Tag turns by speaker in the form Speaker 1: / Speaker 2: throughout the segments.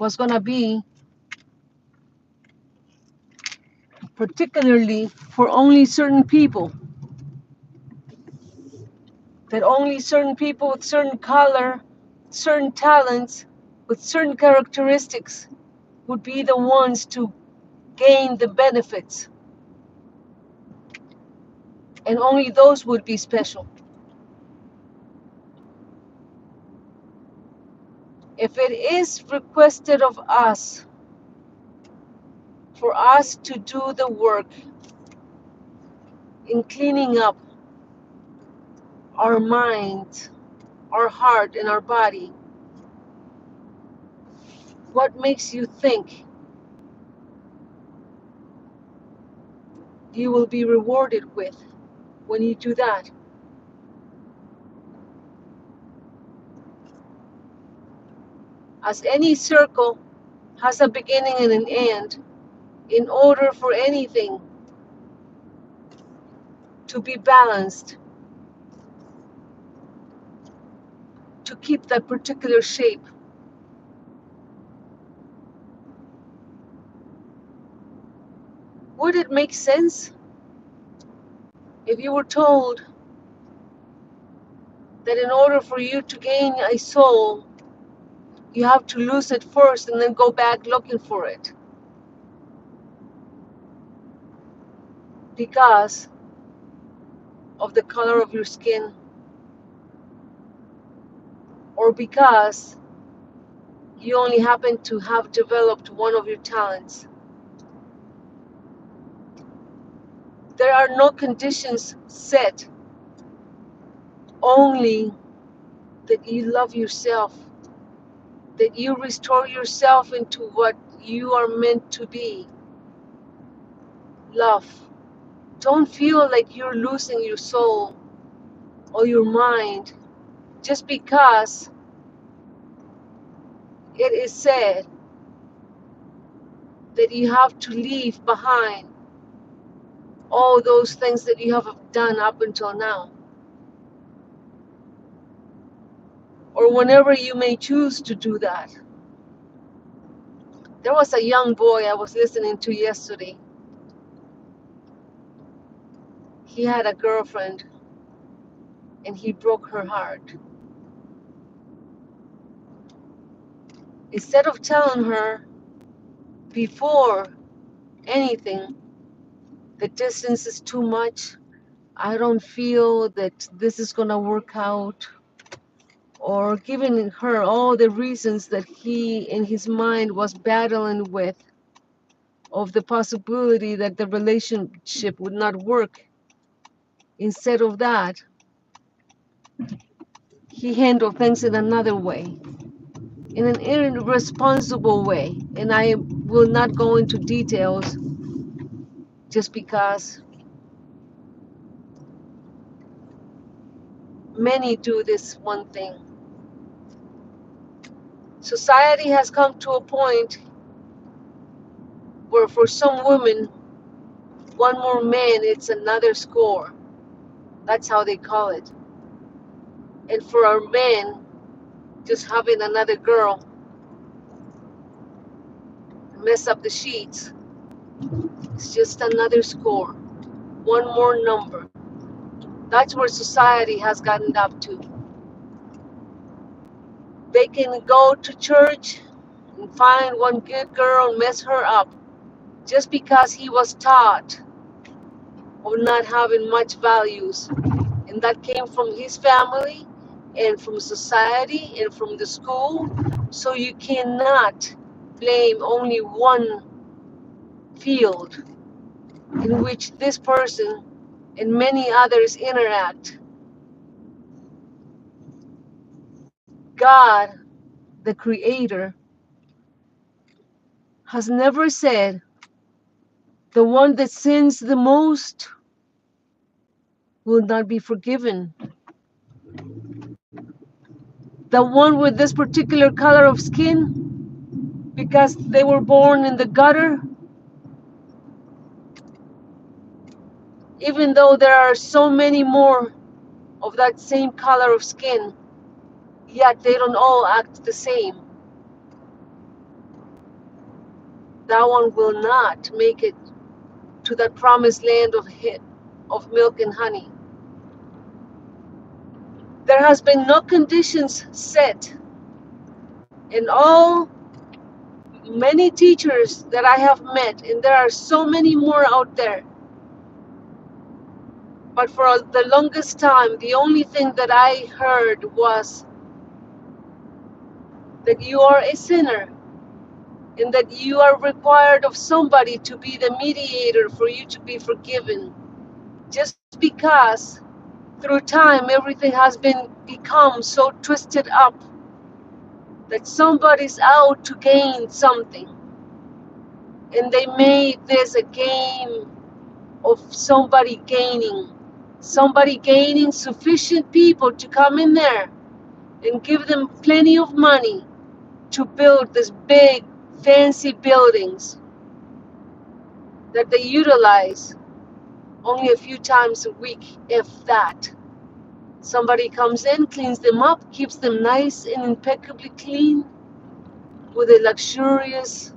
Speaker 1: was going to be particularly for only certain people, that only certain people with certain color, certain talents, with certain characteristics would be the ones to gain the benefits, and only those would be special. If it is requested of us for us to do the work in cleaning up our mind, our heart, and our body, what makes you think you will be rewarded with when you do that? As any circle has a beginning and an end, in order for anything to be balanced, to keep that particular shape, would it make sense if you were told that in order for you to gain a soul, you have to lose it first and then go back looking for it? Because of the color of your skin, or because you only happen to have developed one of your talents. There are no conditions set, only that you love yourself, that you restore yourself into what you are meant to be. Love. Don't feel like you're losing your soul or your mind just because it is said that you have to leave behind all those things that you have done up until now, or whenever you may choose to do that. There was a young boy I was listening to yesterday. He had a girlfriend and he broke her heart. Instead of telling her before anything, the distance is too much, I don't feel that this is gonna work out, or giving her all the reasons that he in his mind was battling with, of the possibility that the relationship would not work. Instead of that, he handled things in another way, in an irresponsible way. And I will not go into details just because many do this one thing. Society has come to a point where for some women, one more man, it's another score. That's how they call it. And for our men, just having another girl mess up the sheets, it's just another score. One more number. That's where society has gotten up to. They can go to church and find one good girl and mess her up just because he was taught of not having much values. And that came from his family and from society and from the school. So you cannot blame only one field in which this person and many others interact. God, the Creator, has never said the one that sins the most will not be forgiven. The one with this particular color of skin, because they were born in the gutter, even though there are so many more of that same color of skin, yet they don't all act the same. that one will not make it to that promised land of milk and honey. There has been no conditions set, and all many teachers that I have met, and there are so many more out there. But for the longest time, the only thing that I heard was that you are a sinner and that you are required of somebody to be the mediator for you to be forgiven. Just because through time everything has become so twisted up that somebody's out to gain something, and they made this a game of somebody gaining sufficient people to come in there and give them plenty of money to build these big fancy buildings that they utilize only a few times a week, if that. Somebody comes in, cleans them up, keeps them nice and impeccably clean with a luxurious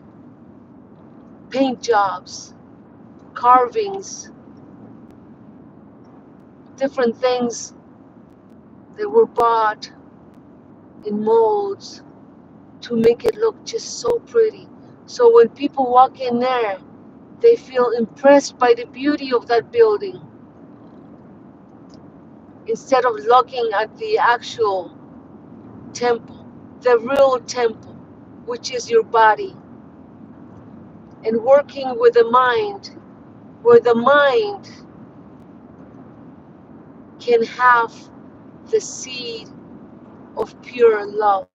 Speaker 1: paint jobs, carvings, different things that were bought in molds to make it look just so pretty. So when people walk in there, they feel impressed by the beauty of that building instead of looking at the actual temple, the real temple, which is your body, and working with the mind, where the mind can have the seed of pure love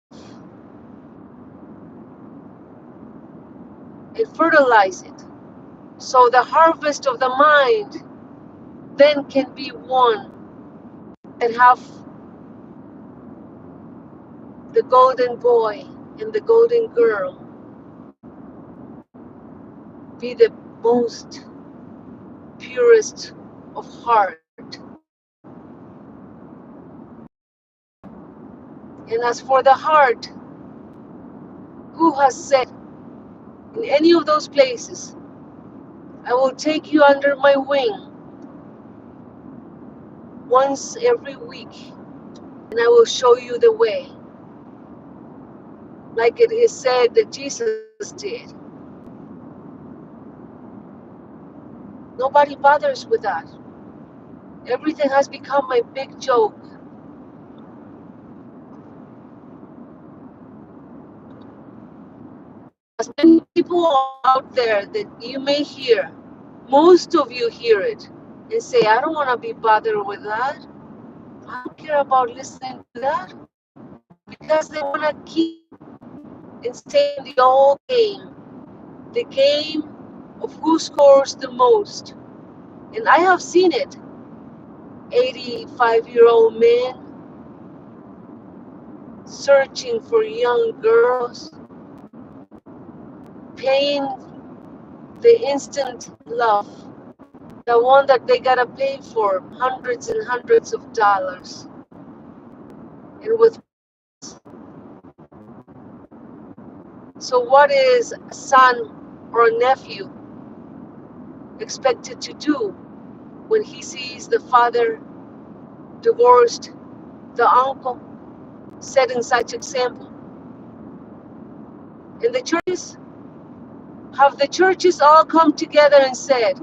Speaker 1: and fertilize it. So the harvest of the mind then can be won and have the golden boy and the golden girl be the most purest of heart. And as for the heart, who has said in any of those places, I will take you under my wing once every week and I will show you the way, like it is said that Jesus did. Nobody bothers with that. Everything has become a big joke. As many people out there that you may hear, most of you hear it and say, I don't want to be bothered with that. I don't care about listening to that, because they want to keep and stay in the old game, the game of who scores the most. And I have seen it. 85-year-old men searching for young girls, paying the instant love, the one that they gotta pay for hundreds and hundreds of dollars. And with so what is a son or a nephew expected to do when he sees the father divorced, the uncle setting such example? And the churches all come together and said,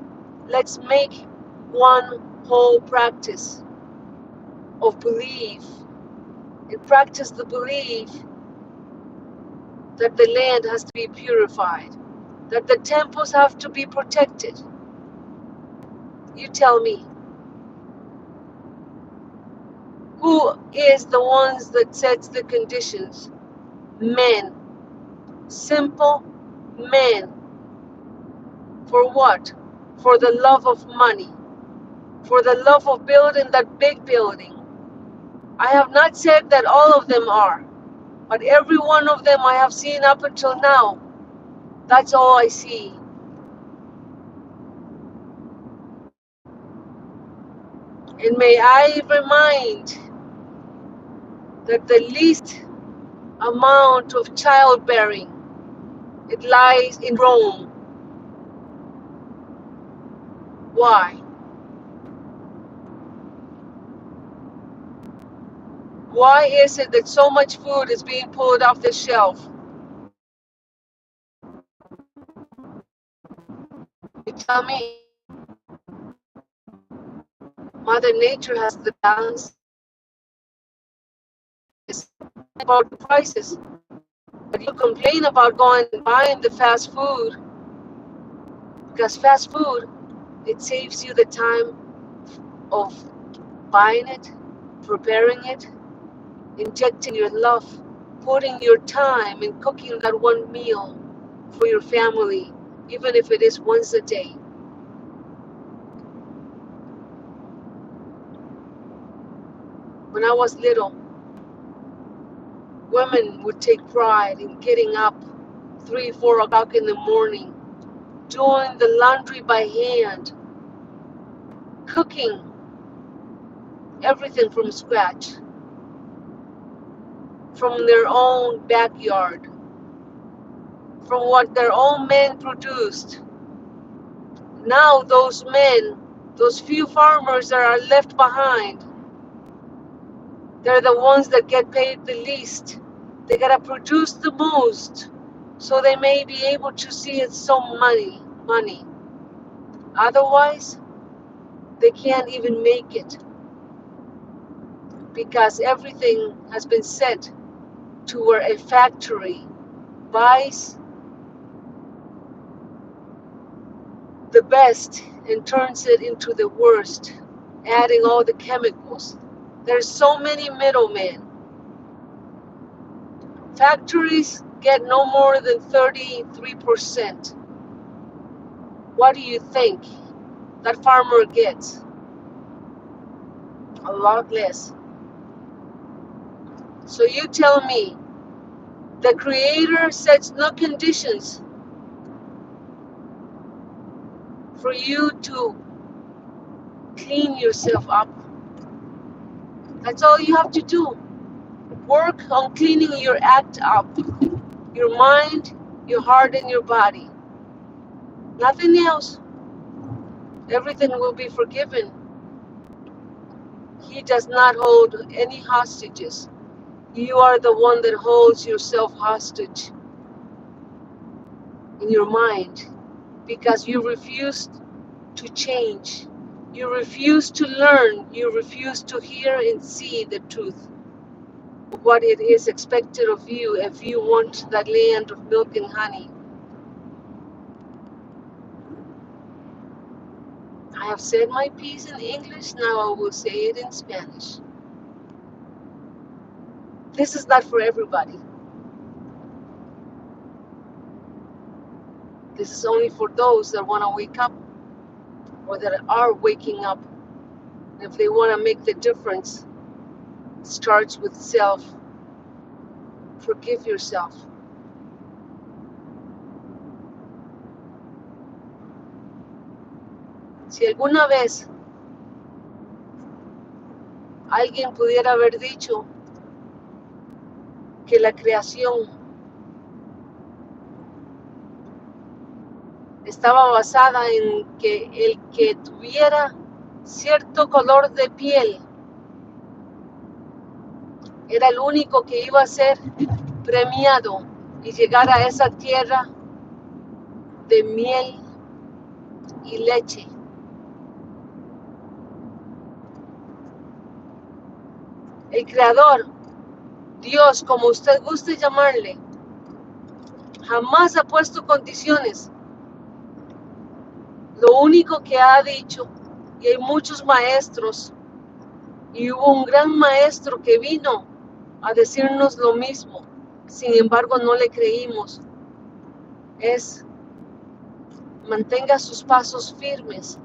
Speaker 1: let's make one whole practice of belief and practice the belief that the land has to be purified, that the temples have to be protected. You tell me, who is the ones that sets the conditions? Men, simple men. For what? For the love of money, for the love of building that big building. I have not said that all of them are, but every one of them I have seen up until now. That's all I see. And may I remind that the least amount of childbearing, it lies in Rome. Why? Why is it that so much food is being pulled off the shelf? You tell me. Mother Nature has the balance about the prices. But you complain about going and buying the fast food because fast food, it saves you the time of buying it, preparing it, injecting your love, putting your time in cooking that one meal for your family, even if it is once a day. When I was little, women would take pride in getting up 3, 4 o'clock in the morning, doing the laundry by hand, cooking everything from scratch, from their own backyard, from what their own men produced. Now those men, those few farmers that are left behind, they're the ones that get paid the least. They gotta produce the most so they may be able to see it's some money. Otherwise, they can't even make it because everything has been set to where a factory buys the best and turns it into the worst, adding all the chemicals. There's so many middlemen. Factories get no more than 33%. What do you think that farmer gets? A lot less. So you tell me, the Creator sets no conditions for you to clean yourself up. That's all you have to do. Work on cleaning your act up, your mind, your heart, and your body. Nothing else. Everything will be forgiven. He does not hold any hostages. You are the one that holds yourself hostage in your mind because you refuse to change. You refuse to learn. You refuse to hear and see the truth. What it is expected of you if you want that land of milk and honey. I have said my piece in English, now I will say it in Spanish. This is not for everybody. This is only for those that want to wake up or that are waking up. If they want to make the difference, it starts with self. Forgive yourself. Si alguna vez alguien pudiera haber dicho que la creación estaba basada en que el que tuviera cierto color de piel era el único que iba a ser premiado y llegar a esa tierra de miel y leche. El Creador, Dios, como usted guste llamarle, jamás ha puesto condiciones. Lo único que ha dicho, y hay muchos maestros, y hubo un gran maestro que vino a decirnos lo mismo, sin embargo no le creímos, es mantenga sus pasos firmes,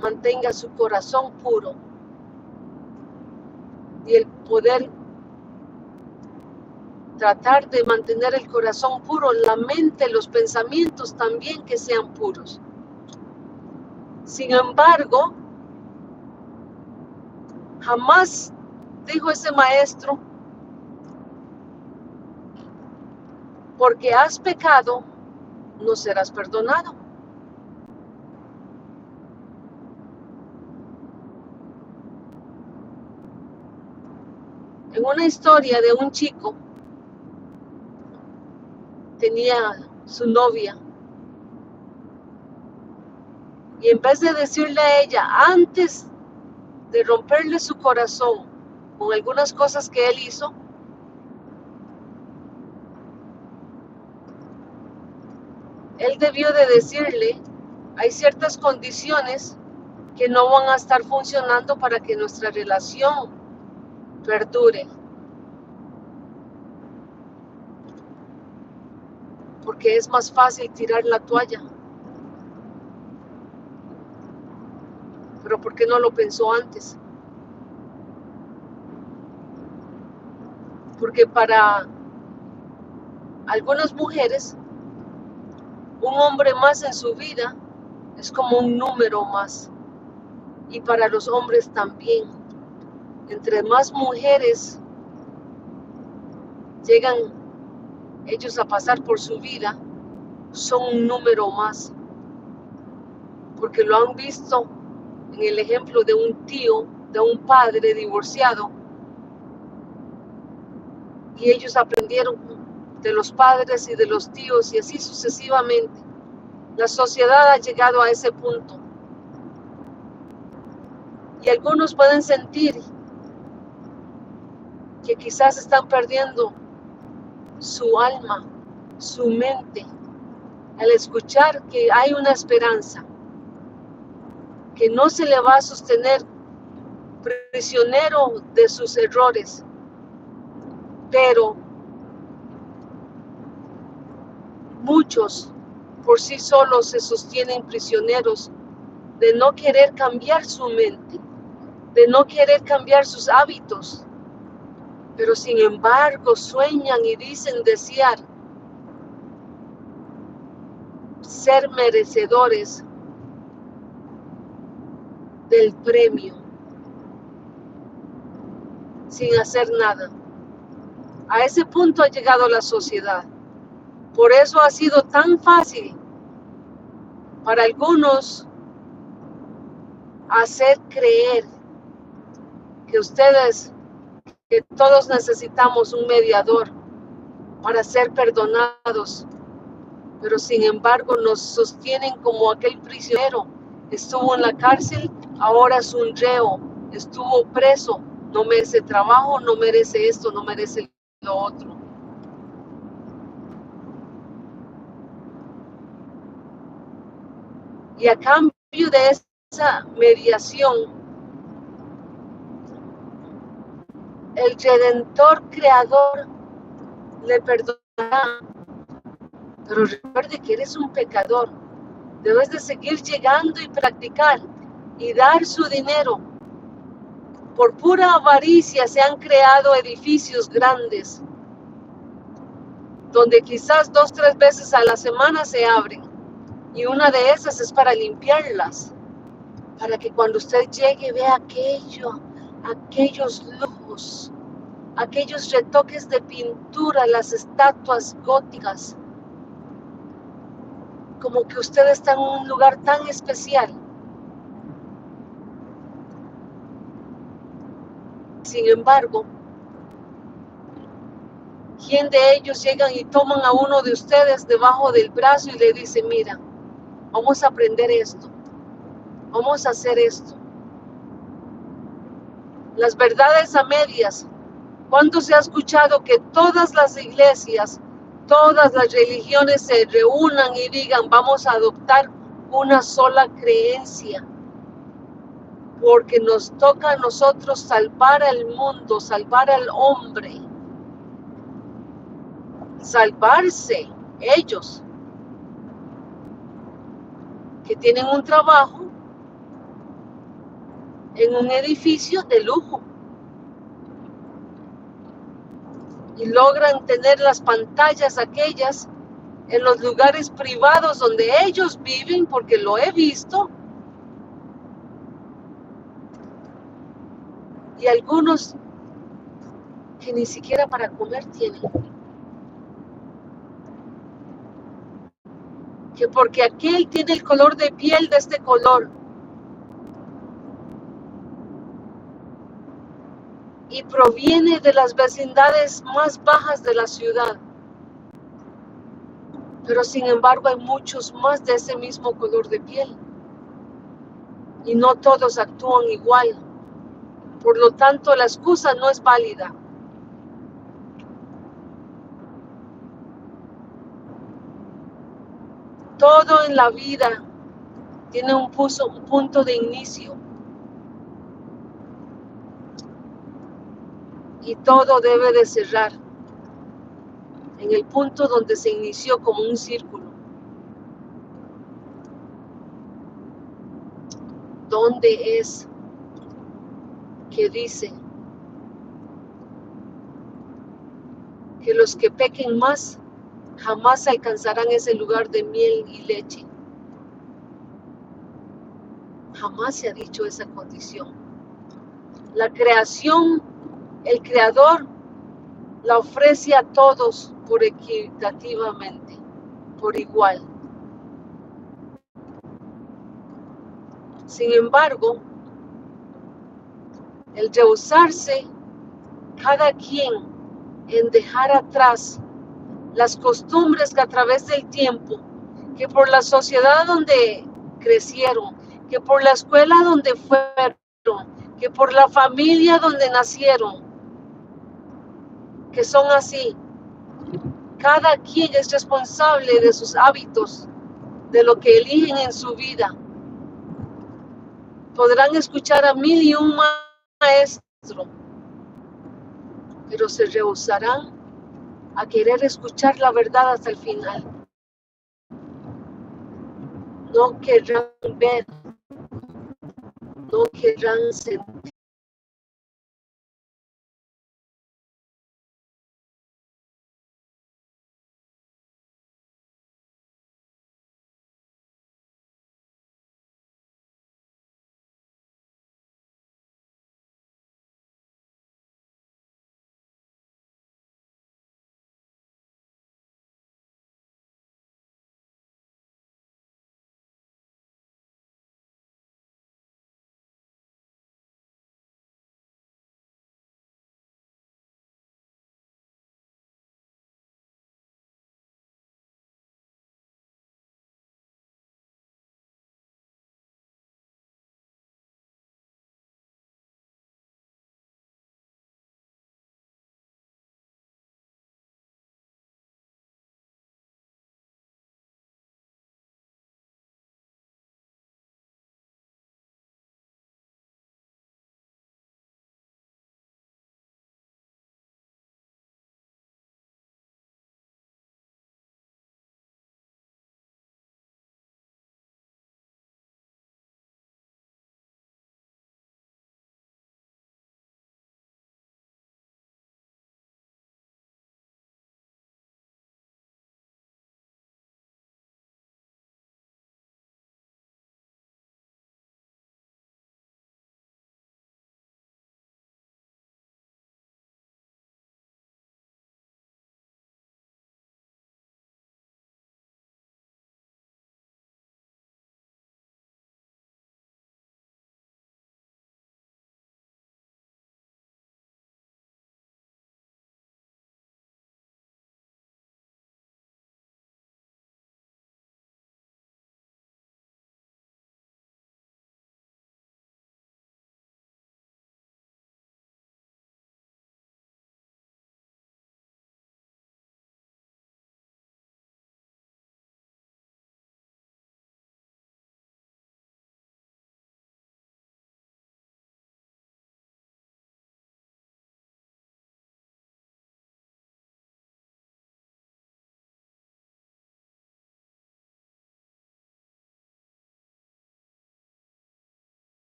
Speaker 1: mantenga su corazón puro, y el poder tratar de mantener el corazón puro, la mente, los pensamientos también que sean puros. Sin embargo, jamás dijo ese maestro, porque has pecado, no serás perdonado. En una historia de un chico, tenía su novia, y en vez de decirle a ella, antes de romperle su corazón con algunas cosas que él hizo, él debió de decirle, hay ciertas condiciones que no van a estar funcionando para que nuestra relación perdure. Porque es más fácil tirar la toalla. Pero ¿por qué no lo pensó antes? Porque para algunas mujeres, un hombre más en su vida es como un número más. Y para los hombres también. Entre más mujeres llegan ellos a pasar por su vida, son un número más. Porque lo han visto en el ejemplo de un tío, de un padre divorciado. Y ellos aprendieron de los padres y de los tíos y así sucesivamente. La sociedad ha llegado a ese punto. Y algunos pueden sentir que quizás están perdiendo su alma, su mente, al escuchar que hay una esperanza, que no se le va a sostener prisionero de sus errores, pero muchos por sí solos se sostienen prisioneros de no querer cambiar su mente, de no querer cambiar sus hábitos, pero sin embargo sueñan y dicen desear ser merecedores del premio, sin hacer nada. A ese punto ha llegado la sociedad. Por eso ha sido tan fácil para algunos hacer creer que todos necesitamos un mediador para ser perdonados, pero sin embargo nos sostienen como aquel prisionero. Estuvo en la cárcel, ahora es un reo, estuvo preso, no merece trabajo, no merece esto, no merece lo otro. Y a cambio de esa mediación, el Redentor Creador le perdonará. Pero recuerde que eres un pecador. Debes de seguir llegando y practicar y dar su dinero. Por pura avaricia se han creado edificios grandes, donde quizás 2 o 3 veces a la semana se abren. Y una de esas es para limpiarlas, para que cuando usted llegue vea aquellos lujos, aquellos retoques de pintura, las estatuas góticas, como que usted está en un lugar tan especial. Sin embargo, ¿quién de ellos llegan y toman a uno de ustedes debajo del brazo y le dicen, mira, vamos a aprender esto, vamos a hacer esto? Las verdades a medias. ¿Cuándo se ha escuchado que todas las iglesias, todas las religiones se reúnan y digan, vamos a adoptar una sola creencia? Porque nos toca a nosotros salvar al mundo, salvar al hombre, salvarse ellos, que tienen un trabajo en un edificio de lujo y logran tener las pantallas aquellas en los lugares privados donde ellos viven, porque lo he visto, y algunos que ni siquiera para comer tienen, que porque aquel tiene el color de piel de este color y proviene de las vecindades más bajas de la ciudad. Pero sin embargo hay muchos más de ese mismo color de piel y no todos actúan igual. Por lo tanto, la excusa no es válida. Todo en la vida tiene un punto de inicio y todo debe de cerrar en el punto donde se inició como un círculo. ¿Dónde es que dice que los que pequen más jamás alcanzarán ese lugar de miel y leche? Jamás se ha dicho esa condición. La creación, el creador, la ofrece a todos por equitativamente, por igual. Sin embargo, el rehusarse cada quien en dejar atrás las costumbres que a través del tiempo, que por la sociedad donde crecieron, que por la escuela donde fueron, que por la familia donde nacieron, que son así. Cada quien es responsable de sus hábitos, de lo que eligen en su vida. Podrán escuchar a 1001 maestros, pero se rehusarán a querer escuchar la verdad hasta el final. No querrán ver, no querrán sentir.